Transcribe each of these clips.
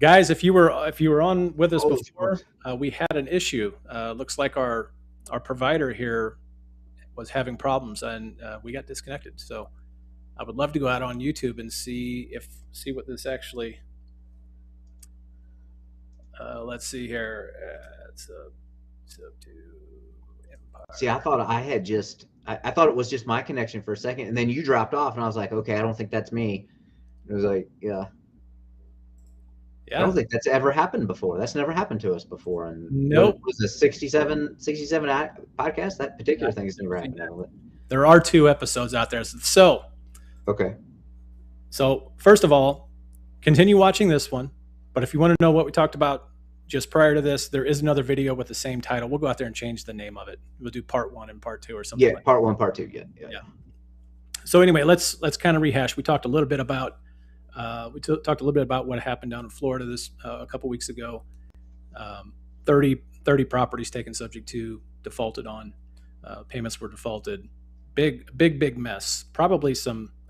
Guys, if you were on with us Oh, before, we had an issue. Looks like our provider here was having problems, and we got disconnected. So I would love to go out on YouTube and see what this actually. Let's see here. Sub to see, Empire. I thought I had just, I thought it was just my connection for a second, and then you dropped off, and I was like, okay, I don't think that's me. It was like, yeah, I don't Yeah. think that's ever happened before. That's never happened to us before. And what Nope. was the 67 podcast? That particular I've thing has never never seen happened. that. There are 2 episodes out there. Okay. So first of all, continue watching this one. But if you want to know what we talked about just prior to this, there is another video with the same title. We'll go out there and change the name of it. We'll do part 1 and part 2 or something Yeah, like part 1, part 2. Yeah. that. So anyway, let's kind of rehash. We talked a little bit about what happened down in Florida this a couple weeks ago. 30 properties taken subject to, defaulted on, payments were defaulted. Big mess. Probably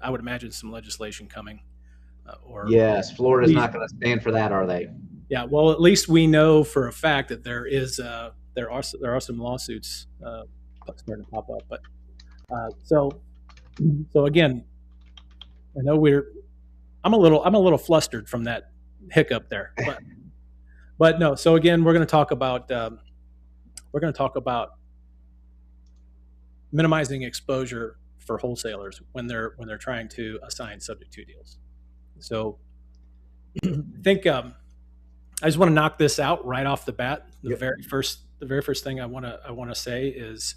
I would imagine some legislation coming. Yes, Florida's not going to stand for that, are they? Yeah, well, at least we know for a fact that there are some lawsuits starting to pop up. But so again, I know I'm a little flustered from that hiccup there, but no. So again, we're going to talk about minimizing exposure for wholesalers when they're trying to assign subject to deals. So I think I just want to knock this out right off the bat. The very first thing I want to say is,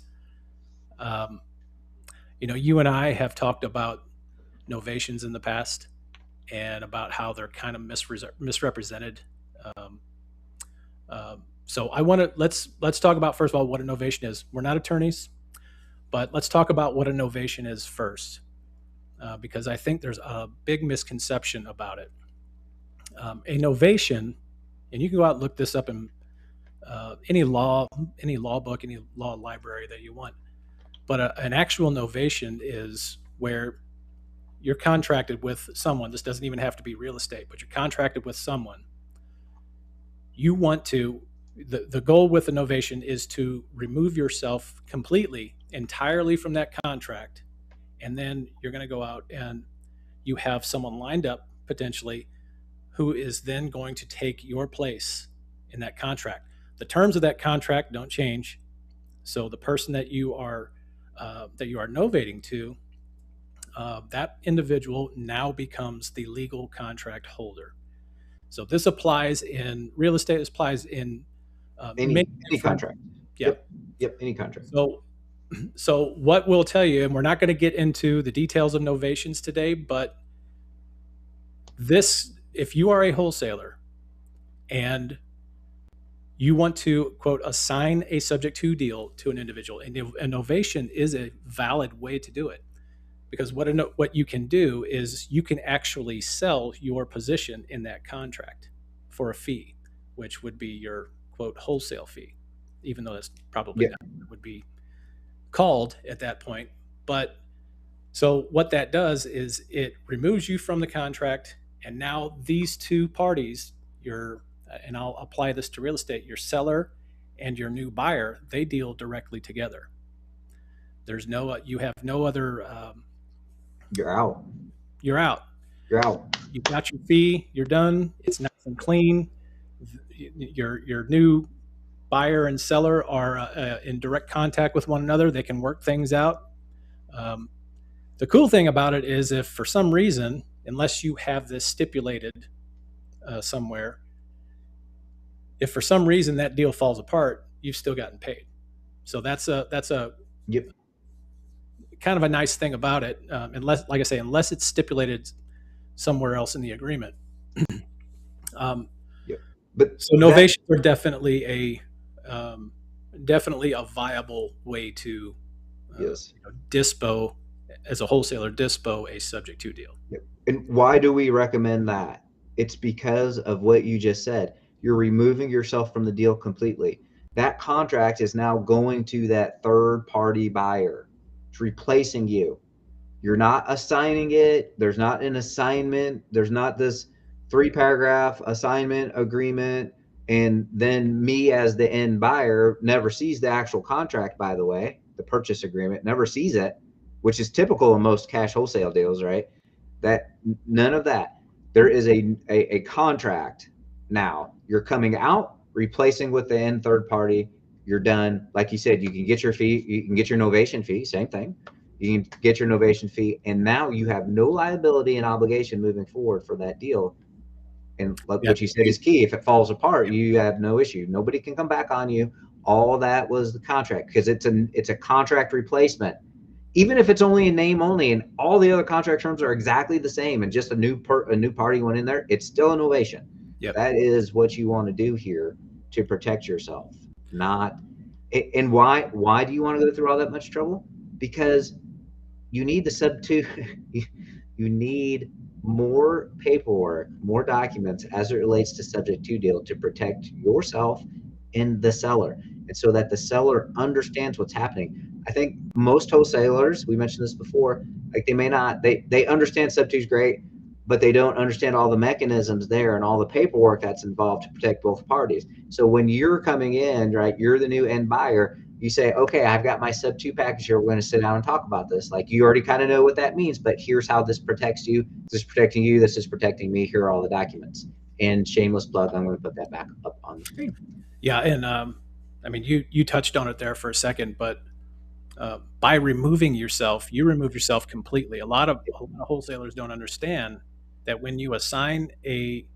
you and I have talked about novations in the past and about how they're kind of misrepresented. So let's talk about first of all what a novation is. We're not attorneys, but let's talk about what a novation is first, because I think there's a big misconception about it. A novation, and you can go out and look this up in any law book, any law library that you want. But an actual novation is where you're contracted with someone. This doesn't even have to be real estate, but you're contracted with someone. You want to, the goal with a novation is to remove yourself completely, entirely from that contract. And then you're going to go out and you have someone lined up potentially who is then going to take your place in that contract. The terms of that contract don't change. So the person that you are novating to, that individual now becomes the legal contract holder. So this applies in real estate. This applies in any contract. Yeah. Yep. Any contract. So what we'll tell you, and we're not going to get into the details of novations today, but if you are a wholesaler and you want to, quote, assign a subject to deal to an individual, and a novation is a valid way to do it. Because what you can do is you can actually sell your position in that contract for a fee, which would be your, quote, wholesale fee, even though that's probably not what it would be called at that point. But so what that does is it removes you from the contract, and now these two parties, and I'll apply this to real estate, your seller and your new buyer, they deal directly together. You have no other. You're out. You're out. You're out. You've got your fee. You're done. It's nice and clean. Your new buyer and seller are in direct contact with one another. They can work things out. The cool thing about it is, if for some reason, unless you have this stipulated somewhere, if for some reason that deal falls apart, you've still gotten paid. So that's a Yep. kind of a nice thing about it, unless, like I say, unless it's stipulated somewhere else in the agreement. Yep. But so novations are definitely a viable way to dispo, as a wholesaler, dispo a subject to deal. Yep. And why do we recommend that? It's because of what you just said. You're removing yourself from the deal completely. That contract is now going to that third party buyer. It's replacing you. You're not assigning it. There's not an assignment. There's not this 3 paragraph assignment agreement. And then me as the end buyer never sees the actual contract, by the way, the purchase agreement, never sees it, which is typical in most cash wholesale deals, right? That none of that. There is a contract now. You're coming out, replacing with the end third party. You're done. Like you said, you can get your fee, you can get your novation fee, same thing. You can get your novation fee, and now you have no liability and obligation moving forward for that deal. And like Yeah. what you said is key. If it falls apart, you have no issue. Nobody can come back on you. All that was the contract, because it's a contract replacement. Even if it's only a name only, and all the other contract terms are exactly the same, and just a new party went in there, it's still an ovation. Yep. That is what you want to do here to protect yourself. Not and why do you want to go through all that much trouble? Because you need the sub two. You need more paperwork, more documents as it relates to subject to deal to protect yourself and the seller, and so that the seller understands what's happening. I think most wholesalers, we mentioned this before, like they may not, they understand sub two is great, but they don't understand all the mechanisms there and all the paperwork that's involved to protect both parties. So when you're coming in, right, you're the new end buyer, you say, okay, I've got my sub two package here. We're going to sit down and talk about this. Like, you already kind of know what that means, but here's how this protects you. This is protecting you. This is protecting me. Here are all the documents. And shameless plug, I'm going to put that back up on the screen. Yeah. And I mean, you touched on it there for a second, but by removing yourself, you remove yourself completely. A lot of wholesalers don't understand that when you assign a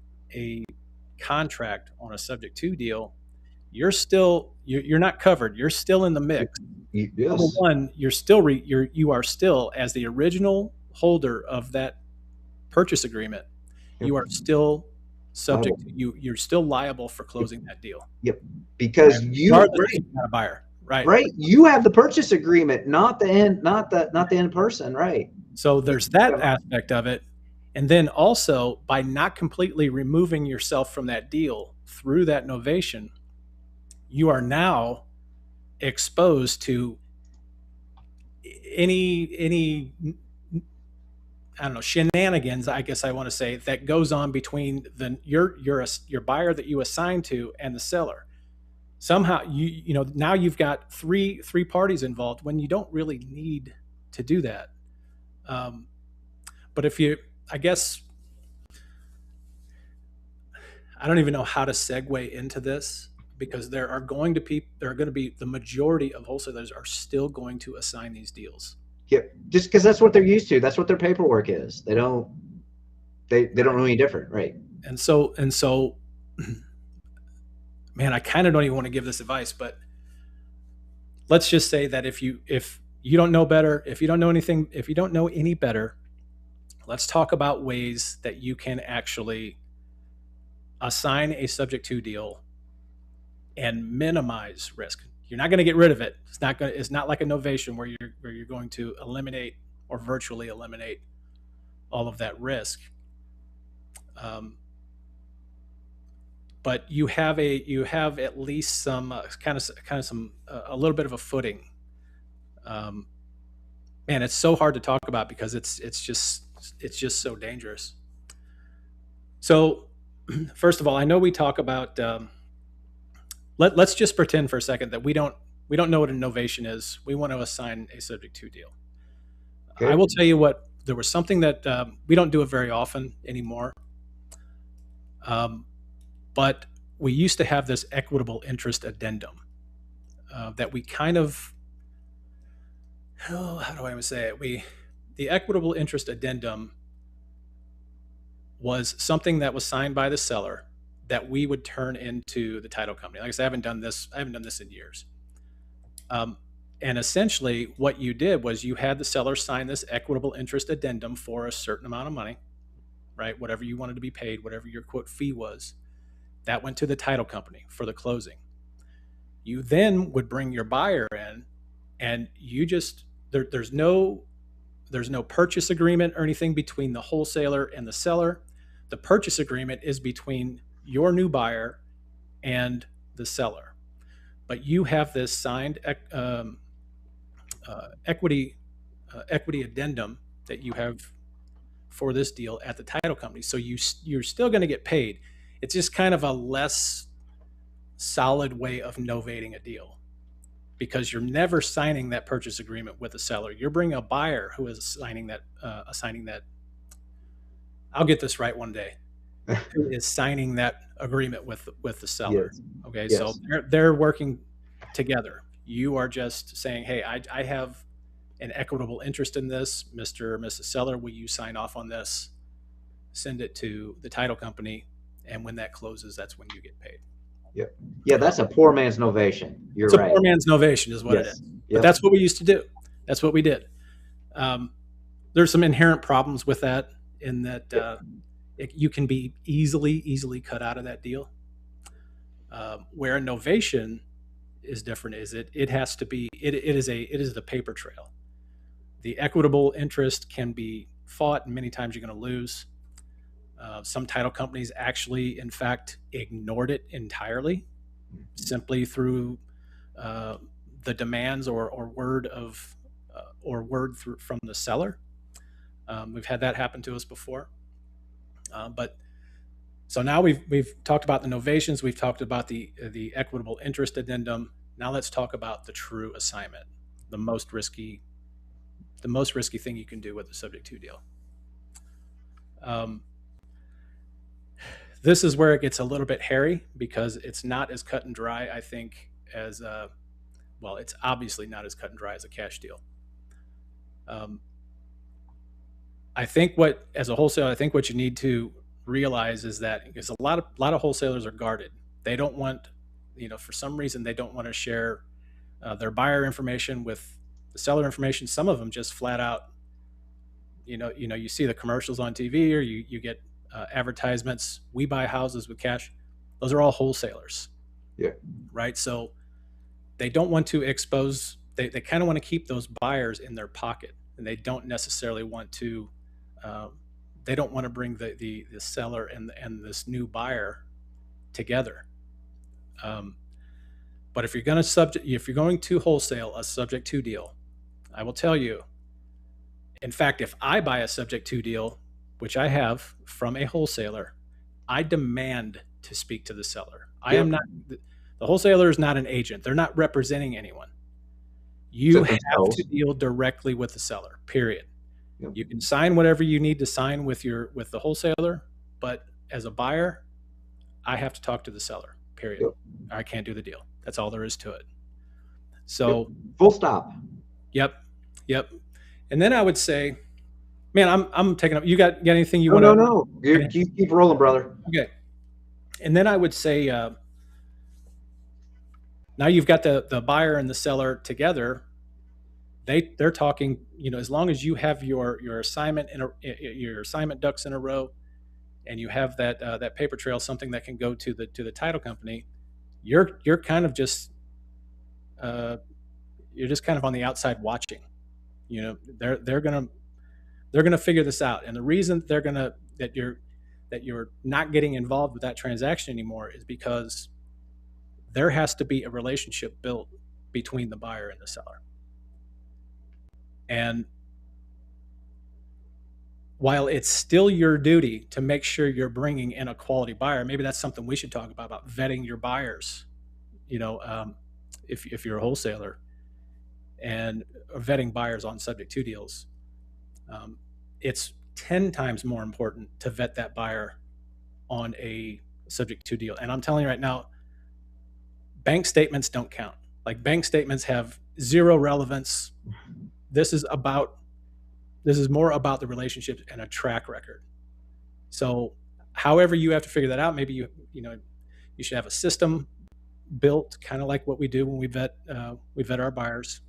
contract on a subject to deal, you're not covered. You're still in the mix. Number Yes. one, you are still, as the original holder of that purchase agreement, Yep. you are still Liable. subject to you're still liable for Yep. closing that deal. Yep. Right? Because you, Regardless if right, you're not a buyer. Right. right, you have the purchase agreement, not the end, not the end person, right? So there's that aspect of it. And then also, by not completely removing yourself from that deal through that novation, you are now exposed to any I don't know, shenanigans, I guess I want to say, that goes on between your buyer that you assign to and the seller. Somehow you know now you've got three parties involved when you don't really need to do that. Um, but if you, I guess I don't even know how to segue into this, because there are going to be the majority of wholesalers are still going to assign these deals. Yep. Just because that's what they're used to. That's what their paperwork is. They don't know any different, right? And so man, I kind of don't even want to give this advice, but let's just say that if you don't know better, if you don't know anything, if you don't know any better, let's talk about ways that you can actually assign a subject to deal and minimize risk. You're not going to get rid of it. It's not like a novation where you're going to eliminate or virtually eliminate all of that risk. Um, but you have at least some kind of some a little bit of a footing. Um, Man, it's so hard to talk about because it's just so dangerous. So, first of all, I know we talk about. Let's just pretend for a second that we don't know what a novation is. We want to assign a subject to deal. I Okay. will tell you what. There was something that we don't do it very often anymore, um, but we used to have this equitable interest addendum that we kind of. Oh, how do I even say it? The equitable interest addendum was something that was signed by the seller that we would turn into the title company. Like I said, I haven't done this in years. Um, and essentially, what you did was you had the seller sign this equitable interest addendum for a certain amount of money, right? Whatever you wanted to be paid, whatever your quote fee was, that went to the title company for the closing. You then would bring your buyer in, and you just there's no purchase agreement or anything between the wholesaler and the seller. The purchase agreement is between your new buyer and the seller. But you have this signed equity addendum that you have for this deal at the title company. So you're still going to get paid. It's just kind of a less solid way of novating a deal, because you're never signing that purchase agreement with the seller. You're bringing a buyer who is assigning that. I'll get this right one day. Who is signing that agreement with the seller? Yes. Okay, so Yes. they're working together. You are just saying, hey, I have an equitable interest in this, Mr. or Mrs. Seller. Will you sign off on this? Send it to the title company, and when that closes, that's when you get paid. Yep. Yeah, that's a poor man's novation. You're It's a right. poor man's novation, is what it Yes. is. But Yep. that's what we used to do. That's what we did. There's some inherent problems with that, in that you can be easily cut out of that deal. Where a novation is different is it has to be it is the paper trail. The equitable interest can be fought, and many times you're going to lose. Some title companies actually, in fact, ignored it entirely, simply through the demands or word from the seller. We've had that happen to us before. But so now we've talked about the novations, we've talked about the equitable interest addendum. Now let's talk about the true assignment, the most risky thing you can do with a subject to deal. This is where it gets a little bit hairy, because it's not as cut and dry, I think, as well, it's obviously not as cut and dry as a cash deal. I think as a wholesaler, I think what you need to realize is that, because a lot of wholesalers are guarded. They don't want, for some reason, they don't want to share their buyer information with the seller information. Some of them just flat out, you see the commercials on TV, or you get advertisements. We buy houses with cash. Those are all wholesalers. Yeah. Right. So they don't want to expose. They kind of want to keep those buyers in their pocket, and they don't necessarily want to. They don't want to bring the seller and this new buyer together. But if you're going to wholesale a subject to deal, I will tell you. In fact, if I buy a subject to deal, which I have from a wholesaler, I demand to speak to the seller. I am not. The wholesaler is not an agent. They're not representing anyone. You have to deal directly with the seller, period. Yep. You can sign whatever you need to sign with the wholesaler, but as a buyer, I have to talk to the seller, period. Yep. I can't do the deal. That's all there is to it. So, yep. Full stop. Yep. And then I would say, man, I'm taking up. You got anything you want to? No. You keep rolling, brother. Okay. And then I would say, now you've got the buyer and the seller together. They're talking. As long as you have your assignment your assignment ducks in a row, and you have that paper trail, something that can go to the title company, you're kind of just you're just kind of on the outside watching. They're gonna figure this out, and the reason that you're not getting involved with that transaction anymore is because there has to be a relationship built between the buyer and the seller. And while it's still your duty to make sure you're bringing in a quality buyer, maybe that's something we should talk about vetting your buyers. If you're a wholesaler and vetting buyers on subject to deals, it's 10 times more important to vet that buyer on a subject to deal. And I'm telling you right now, bank statements don't count. Like, bank statements have zero relevance. This is more about the relationships and a track record. So however you have to figure that out, maybe you should have a system built, kind of like what we do when we vet our buyers,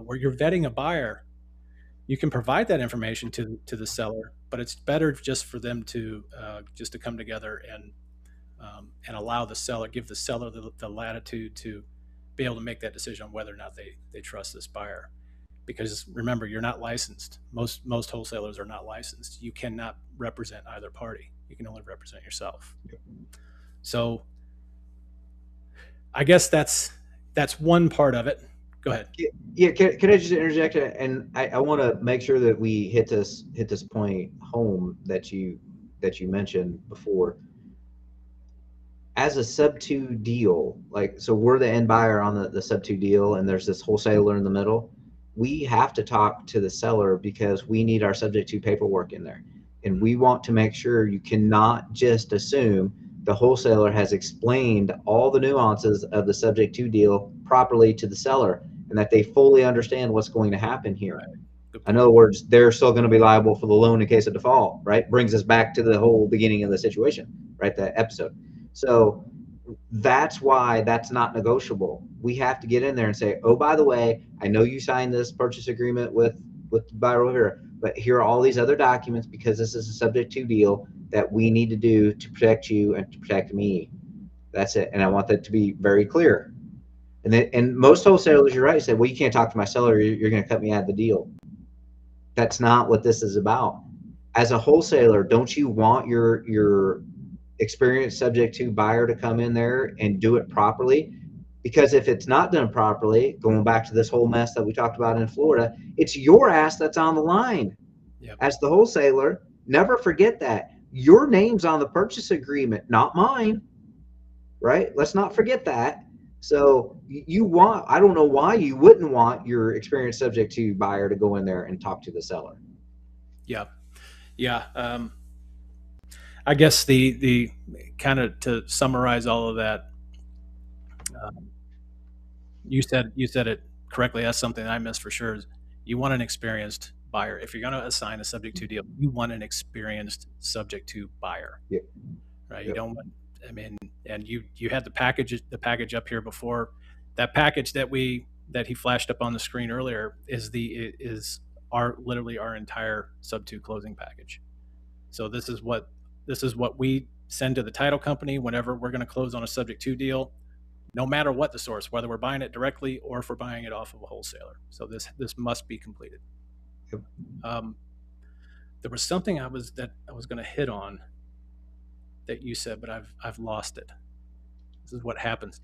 where you're vetting a buyer. You can provide that information to the seller, but it's better just for them to come together and allow the seller, give the seller the latitude to be able to make that decision on whether or not they trust this buyer. Because remember, you're not licensed. Most wholesalers are not licensed. You cannot represent either party. You can only represent yourself. Yep. So I guess that's one part of it. Go ahead. Yeah, can I just interject? And I want to make sure that we hit this point home that you mentioned before. As a sub two deal, like, so we're the end buyer on the sub two deal, and there's this wholesaler in the middle. We have to talk to the seller because we need our subject to paperwork in there, and we want to make sure you cannot just assume the wholesaler has explained all the nuances of the subject to deal properly to the seller, and that they fully understand what's going to happen here. Right. Good In point. other words, they're still going to be liable for the loan in case of default, right? Brings us back to the whole beginning of the situation, right? That episode. So that's why that's not negotiable. We have to get in there and say, oh, by the way, I know you signed this purchase agreement with the buyer over here, but here are all these other documents because this is a subject to deal that we need to do to protect you and to protect me. That's it. And I want that to be very clear. And most wholesalers, you're right, say, well, you can't talk to my seller. You're going to cut me out of the deal. That's not what this is about. As a wholesaler, don't you want your experienced subject to buyer to come in there and do it properly? Because if it's not done properly, going back to this whole mess that we talked about in Florida, it's your ass that's on the line. Yep. As the wholesaler, never forget that your name's on the purchase agreement, not mine, right? Let's not forget that. So I don't know why you wouldn't want your experienced subject to buyer to go in there and talk to the seller. Yeah. Yeah. I guess the kind of to summarize all of that, um, you said it correctly. That's something I missed for sure. Is you want an experienced buyer. If you're going to assign a subject to deal, you want an experienced subject to buyer, Yep. right? You Yep. don't want. I mean, and you had the package up here before. That package that he flashed up on the screen earlier is our literally our entire sub two closing package. So this is what we send to the title company whenever we're going to close on a subject to deal, no matter what the source, whether we're buying it directly or if we're buying it off of a wholesaler. So this must be completed. Yep. Um, there was something I was going to hit on that you said, but I've lost it. This is what happens.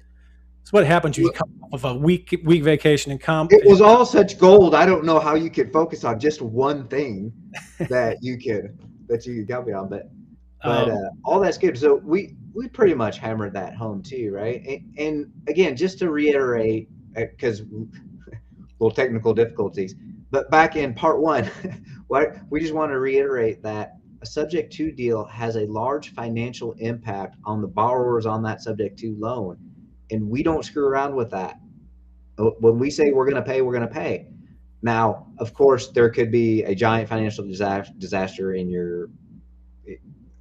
This is what happens when you come off of a week vacation and comp. It was all such gold. I don't know how you could focus on just one thing that you got me on, but Um, all that's good. So we pretty much hammered that home too, right? And again, just to reiterate, because little technical difficulties, but back in part one, what we just want to reiterate that a subject to deal has a large financial impact on the borrowers on that subject to loan, and we don't screw around with that. When we say we're going to pay, we're going to pay. Now, of course, there could be a giant financial disaster in your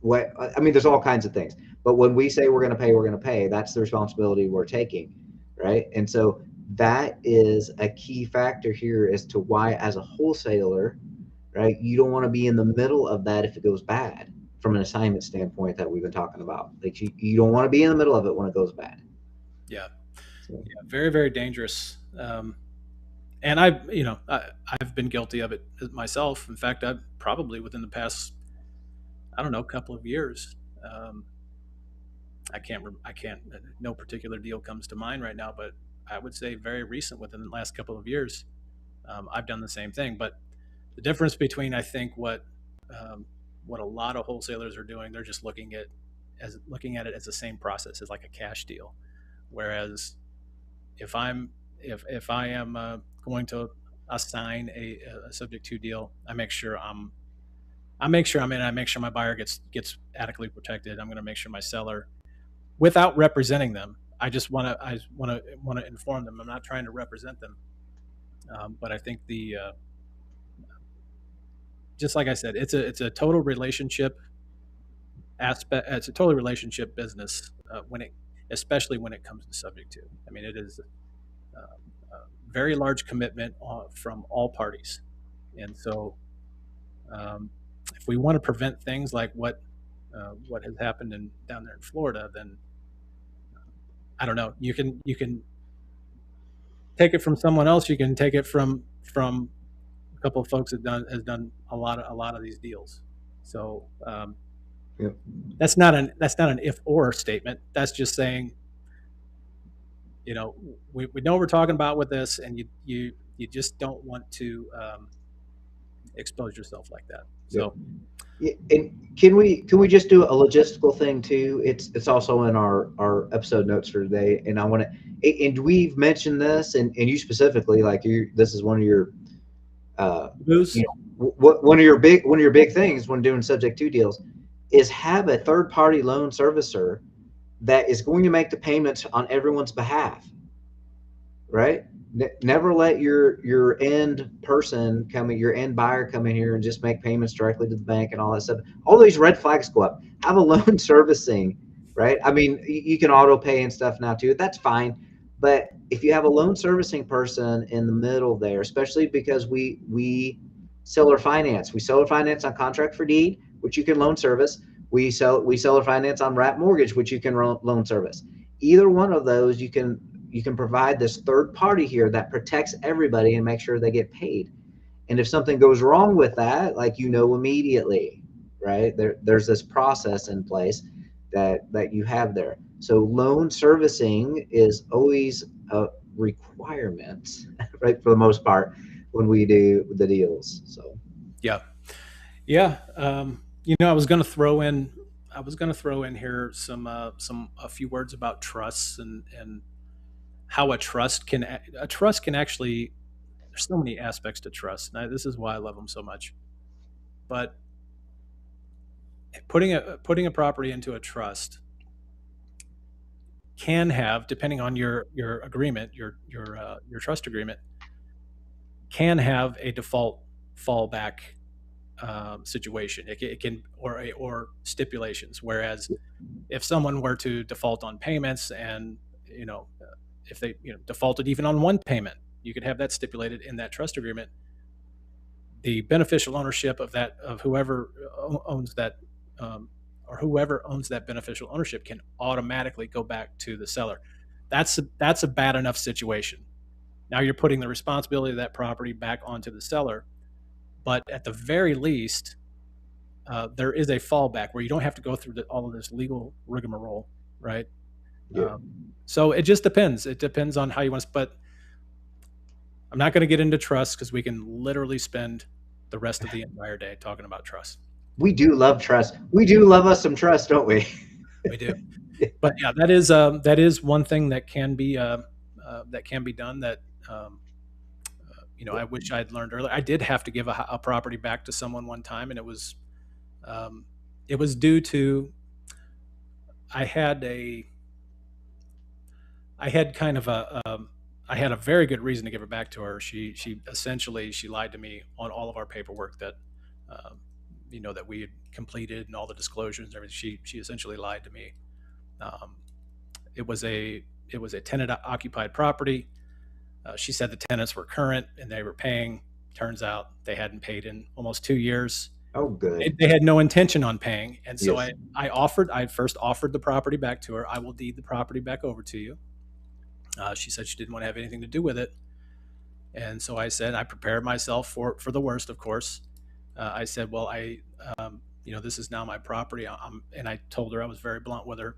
what. I mean, there's all kinds of things. But when we say we're going to pay, we're going to pay. That's the responsibility we're taking, right? And so that is a key factor here as to why, as a wholesaler, right, you don't want to be in the middle of that if it goes bad from an assignment standpoint that we've been talking about. Like you don't want to be in the middle of it when it goes bad. yeah, So, yeah, very very dangerous. And I've been guilty of it myself. In fact, I've probably within the past, I don't know, couple of years. Um, I can't. No particular deal comes to mind right now, but I would say very recent, within the last couple of years, I've done the same thing. But the difference between I think what a lot of wholesalers are doing, they're just looking at it as the same process as like a cash deal. Whereas if I am going to assign a subject to deal, I make sure I'm in. I make sure my buyer gets adequately protected. I'm going to make sure my seller, without representing them, I just want to inform them. I'm not trying to represent them, but I think the just like I said, it's a total relationship aspect. It's a total relationship business especially when it comes to subject to. I mean, it is a very large commitment from all parties, and so um, if we want to prevent things like what has happened down there in Florida, then I don't know. You can take it from someone else. You can take it from a couple of folks that has done a lot of these deals. So yeah. that's not an if or statement. That's just saying you know, we know what we're talking about with this, and you just don't want to expose yourself like that. Yep. So Yeah, and can we just do a logistical thing too? It's also in our episode notes for today, and I want to, and we've mentioned this, and you specifically, like this is one of your, uh, you booze. know, one of your big things when doing subject to deals is have a third party loan servicer that is going to make the payments on everyone's behalf, right? Never let your end person come in, your end buyer come in here and just make payments directly to the bank and all that stuff. All these red flags go up. Have a loan servicing, right? I mean, you can auto pay and stuff now too. That's fine, but if you have a loan servicing person in the middle there, especially because we seller finance, we seller finance on contract for deed, which you can loan service. We seller finance on wrap mortgage, which you can loan service. Either one of those you can provide this third party here that protects everybody and make sure they get paid. And if something goes wrong with that, like immediately, right? There's this process in place that you have there. So loan servicing is always a requirement, right? For the most part, when we do the deals. So Yeah, yeah. You know, I was going to throw in here some a few words about trusts and how a trust can actually. There's so many aspects to trust. And this is why I love them so much. But putting a property into a trust can have, depending on your agreement, your trust agreement, can have a default fallback situation. It can or stipulations. Whereas if someone were to default on payments, and if they defaulted even on one payment, you could have that stipulated in that trust agreement. The beneficial ownership of whoever owns that, or whoever owns that beneficial ownership, can automatically go back to the seller. That's a bad enough situation. Now you're putting the responsibility of that property back onto the seller, but at the very least, there is a fallback where you don't have to go through all of this legal rigmarole, right? yeah, Um, so it just depends. It depends on how you want to. But I'm not going to get into trust because we can literally spend the rest of the entire day talking about trust. we do love trust. We do love us some trust, don't we? We do. But yeah, that is one thing that can be done. That I wish I'd learned earlier. I did have to give a property back to someone one time, and um, it was due to I had a I had kind of I had a very good reason to give it back to her. She essentially she lied to me on all of our paperwork that um, that we had completed and all the disclosures and everything. She essentially lied to me. Um, it was a tenant occupied property. She said the tenants were current and they were paying. Turns out they hadn't paid in almost 2 years. Oh, good. They had no intention on paying, and so Yes. I first offered the property back to her. I will deed the property back over to you. She said she didn't want to have anything to do with it, and so I said I prepared myself for the worst, of course. I said, well, this is now my property. And I told her, I was very blunt with her.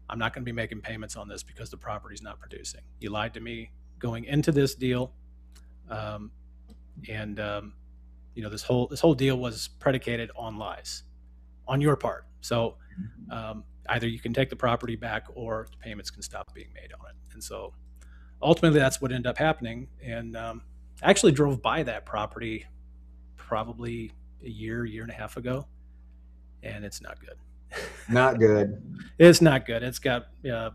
I'm not going to be making payments on this because the property's not producing. You lied to me going into this deal, um, and this whole deal was predicated on lies on your part. So either you can take the property back or the payments can stop being made on it. And so ultimately, that's what ended up happening. And I actually drove by that property probably a year and a half ago, and it's not good. Not good. It's not good. It's got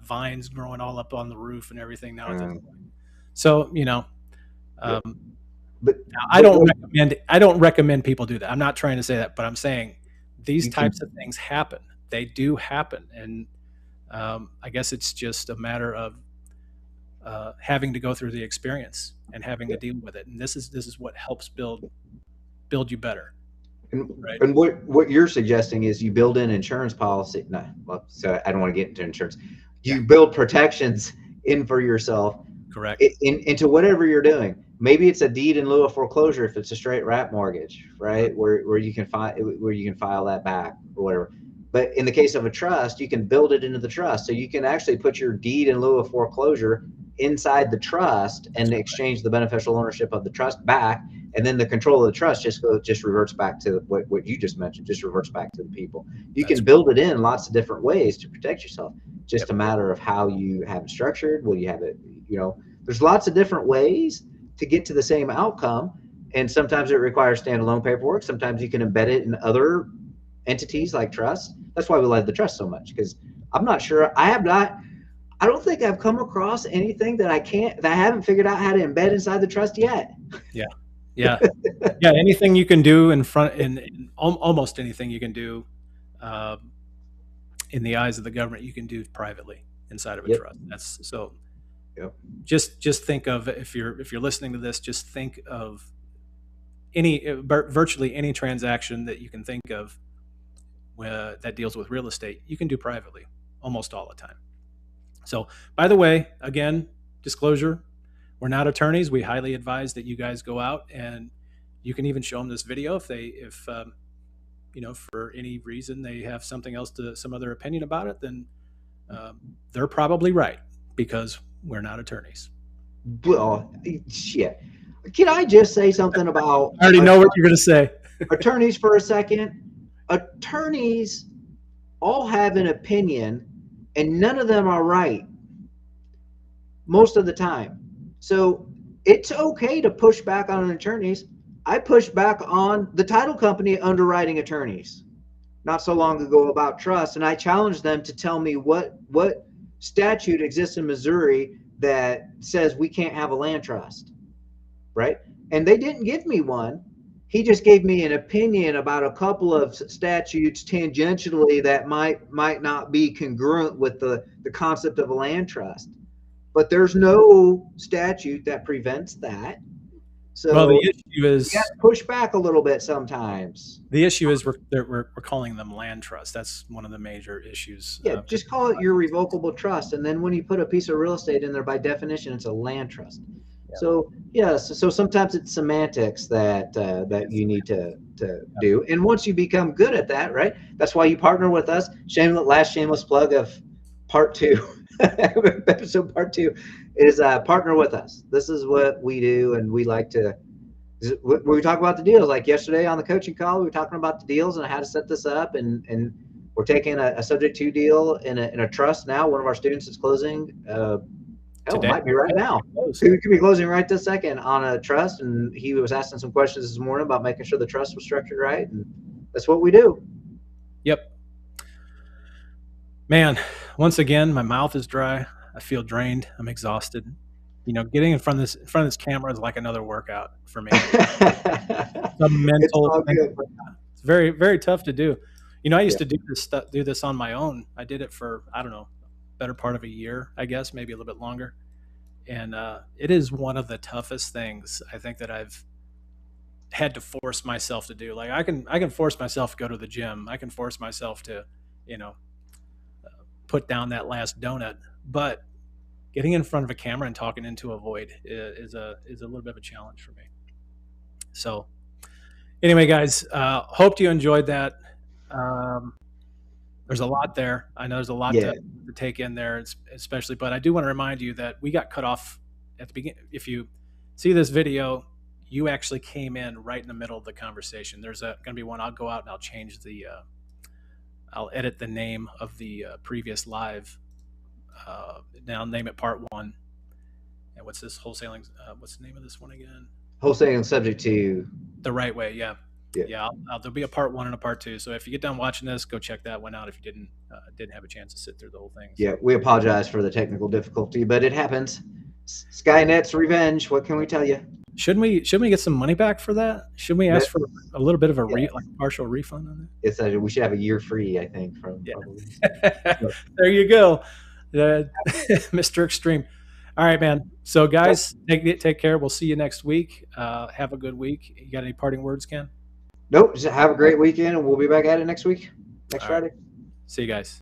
vines growing all up on the roof and everything now at this Um, point. So yeah. um, But I but don't what recommend I don't recommend people do that. I'm not trying to say that, but I'm saying these you types of can things happen. They do happen, and I guess it's just a matter of having to go through the experience and having to deal with it. And this is what helps build you better, and, right? and what you're suggesting is you build in insurance policy. No, well, so I don't want to get into insurance. Yeah, You build protections in for yourself correct. into whatever you're doing. Maybe it's a deed in lieu of foreclosure if it's a straight wrap mortgage, Mhm. right? Where you can file that back or whatever. But in the case of a trust, you can build it into the trust, so you can actually put your deed in lieu of foreclosure inside the trust and exchange the beneficial ownership of the trust back, and then the control of the trust just reverts back to what you just mentioned, just reverts back to the people. You That's can build it in lots of different ways to protect yourself. Just yep. a matter of how you have it structured. Will you have it, there's lots of different ways to get to the same outcome. And sometimes it requires standalone paperwork. Sometimes you can embed it in other entities like trust. That's why we love the trust so much, because I'm not sure, I don't think I've come across anything that I haven't figured out how to embed inside the trust yet. Yeah. Yeah. Yeah. Anything you can do in almost anything you can do in the eyes of the government, you can do privately inside of a Yep. trust. That's so. Yep. Just think of, if you're listening to this, just think of virtually any transaction that you can think of that deals with real estate, you can do privately almost all the time. So, by the way, again, disclosure, we're not attorneys. We highly advise that you guys go out and you can even show them this video if for any reason they have some other opinion about it, then they're probably right, because we're not attorneys. Well, shit. Can I just say something about I already know what you're going to say. attorneys for a second? Attorneys all have an opinion, and none of them are right most of the time. So it's okay to push back on attorneys. I pushed back on the title company underwriting attorneys not so long ago about trust, and I challenged them to tell me what statute exists in Missouri that says we can't have a land trust, right? And they didn't give me one. He just gave me an opinion about a couple of statutes tangentially that might not be congruent with the concept of a land trust. But there's no statute that prevents that. So well, the issue is you got to push back a little bit sometimes. The issue is we're calling them land trusts. That's one of the major issues. Yeah, just call it your revocable trust, and then when you put a piece of real estate in there, by definition, it's a land trust. Yeah. So yes, so sometimes it's semantics that you need to do, and once you become good at that, right? That's why you partner with us. Last shameless plug of part 2. Episode part 2 is partner with us. This is what we do, and we like to. We talk about the deals. Like yesterday on the coaching call, we were talking about the deals and how to set this up, and we're taking a subject to deal in a trust now. One of our students is closing. It might be right now. So we could be closing right this second on a trust, and he was asking some questions this morning about making sure the trust was structured right, and that's what we do. Yep. Man, once again, my mouth is dry. I feel drained. I'm exhausted. Getting in front of this camera is like another workout for me. It's a mental. It's very, very tough to do. I used to do this on my own. I did it for, I don't know, better part of a year, I guess, maybe a little bit longer. And it is one of the toughest things I think that I've had to force myself to do. Like I can force myself to go to the gym. I can force myself to, put down that last donut, but getting in front of a camera and talking into a void is a little bit of a challenge for me. So anyway, guys, hope you enjoyed that. There's a lot there. I know there's a lot to take in there, especially, but I do want to remind you that we got cut off at the beginning. If you see this video, you actually came in right in the middle of the conversation. There's going to be one. I'll go out and I'll change I'll edit the name of the previous live. Now name it part 1. And what's this wholesaling? What's the name of this one again? Wholesaling subject to the right way. Yeah. There'll be a part 1 and a part 2. So if you get done watching this, go check that one out. If you didn't have a chance to sit through the whole thing. So. Yeah, we apologize for the technical difficulty, but it happens. Skynet's revenge. What can we tell you? Shouldn't we get some money back for that? Should we ask for a little bit of a partial refund on it? We should have a year free, I think. There you go, Mr. Extreme. All right, man. So guys, take care. We'll see you next week. Have a good week. You got any parting words, Ken? Nope. Just have a great weekend, and we'll be back at it next week, next Friday. See you guys.